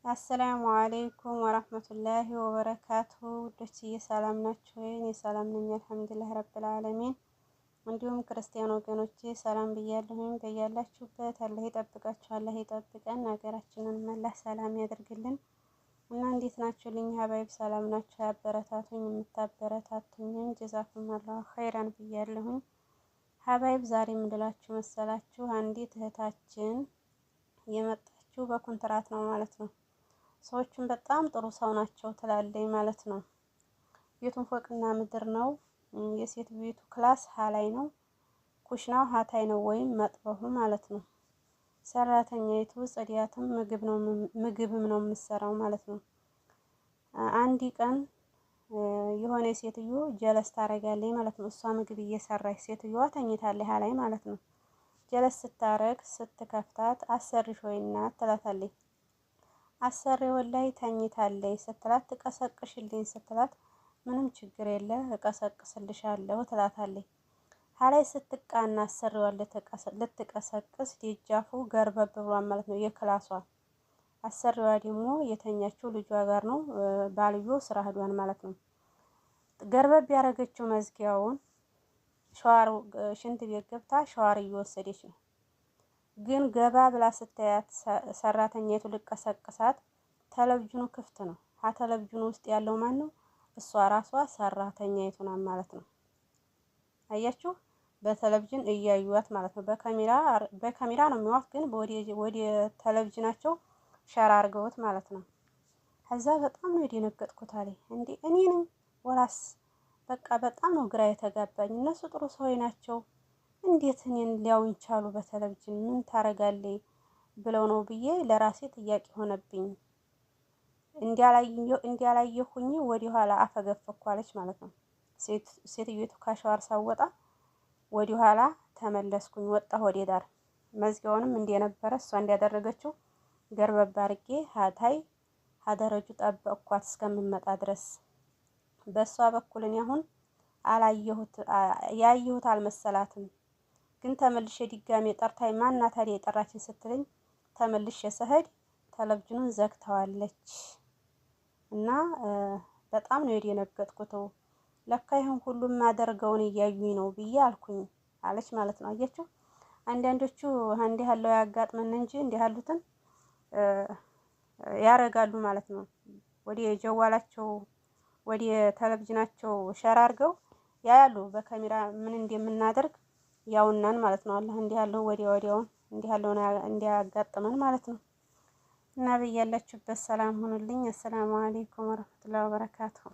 አሰላሙ አለይኩም ወራህመቱላሂ ወበረካቱ። ውዶችዬ ሰላም ናችሁ ወይ? እኔ ሰላም ነኝ አልሐምዱሊላህ ረብል ዓለሚን። እንዲሁም ክርስቲያን ወገኖቼ ሰላም ብያለሁኝ። በያላችሁበት አላህ ይጠብቃችሁ፣ አላህ ይጠብቀን፣ ሀገራችንን መላህ ሰላም ያደርግልን እና እንዴት ናችሁልኝ ሀባይብ? ሰላም ናችሁ? ያበረታቱኝ የምታበረታቱኝም ጀዛኩም አላሁ ኸይራን ብያለሁኝ ሀባይብ። ዛሬ ምንድላችሁ መሰላችሁ? አንዲት እህታችን የመጣችው በኮንትራት ነው ማለት ነው። ሰዎቹም በጣም ጥሩ ሰው ናቸው ትላለኝ ማለት ነው። ቤቱን ፎቅና ምድር ነው። የሴት ቤቱ ክላስ ሀላይ ነው። ኩሽናው ሀታይ ነው ወይም መጥበሁ ማለት ነው። ሰራተኛይቱ ጽዲያትም ምግብም ነው የምትሰራው ማለት ነው። አንድ ቀን የሆነ ሴትዮ ጀለስ ታረጋለች ማለት ነው። እሷ ምግብ እየሰራች ሴትዮዋ ተኝታለች ሀላይ ማለት ነው። ጀለስ ስታረግ ስትከፍታት አሰሪሽ ወይ እናት ትላታለች። አሰሪው ላይ ተኝታለች ስትላት ትቀሰቅሽልኝ ስትላት ምንም ችግር የለ እቀሰቅስልሻለሁ ትላታለች። ሀላይ ስትቃና አሰሪዋ ልትቀሰቅስ ደጃፉ ገርበብ ብሏል ማለት ነው የክላሷ። አሰሪዋ ደግሞ የተኛችው ልጇ ጋር ነው። ባልዮ ስራ ሄዷል ማለት ነው። ገርበብ ያደረገችው መዝጊያውን ሸዋር ሽንት ቤት ገብታ ሸዋር እየወሰደች ነው። ግን ገባ ብላ ስታያት ሰራተኛይቱ ልቀሰቅሳት ቴሌቪዥኑ ክፍት ነው። ቴሌቪዥኑ ውስጥ ያለው ማን ነው? እሷ ራሷ ሰራተኛይቱ ናት ማለት ነው። አያችሁ፣ በቴሌቪዥን እያዩዋት ማለት ነው። በካሜራ ነው የሚዋት፣ ግን ወደ ቴሌቪዥናቸው ሸራ አድርገውት ማለት ነው። ከዛ በጣም ነው የደነገጥኩት አለኝ። እንዴ እኔ ነኝ ወላስ? በቃ በጣም ነው ግራ የተጋባኝ። እነሱ ጥሩ ሰዎች ናቸው፣ እንዴት እኔን ሊያዩኝ ቻሉ? በቴሌቪዥን ምን ታረጋለች ብለው ነው ብዬ ለራሴ ጥያቄ ሆነብኝ። እንዲያላየሁኝ ወደ ኋላ አፈገፈኳለች ማለት ነው። ሴትዮቱ ከሸዋር ሳወጣ ወደ ኋላ ተመለስኩኝ፣ ወጣሁ ወደ ዳር። መዝጊያውንም እንደነበረ እሷ እንዲያደረገችው ገርበብ አድርጌ ሀታይ ሀደረጁ ጠበቅኳት እስከምመጣ ድረስ። በእሷ በኩል እኔ አሁን ያየሁት አልመሰላትም። ግን ተመልሼ ድጋሜ ጠርታይ ማና ታዲያ የጠራችን ስትለኝ ተመልሼ ስሄድ ቴሌቪዥኑን ዘግተዋለች እና በጣም ነው የደነገጥኩት። ለካ ይሄን ሁሉም ማደርገውን እያዩኝ ነው ብዬ አልኩኝ አለች ማለት ነው። አያችሁ፣ አንዳንዶቹ እንዲህ ያለው ያጋጥመን እንጂ እንዲህ ያሉትን ያረጋሉ ማለት ነው። ወደ ጀዋላቸው ወደ ቴሌቪዥናቸው ሸራ አድርገው ያያሉ በካሜራ ምን እንደምናደርግ ያውናን ማለት ነው። አላህ እንዲህ ያለው ወዲያውን እንዲህ ያለውን እንዲያጋጥመን ማለት ነው። እና በያላችሁበት ሰላም ሁኑልኝ። አሰላሙ አለይኩም ወራህመቱላሂ ወበረካቱሁ።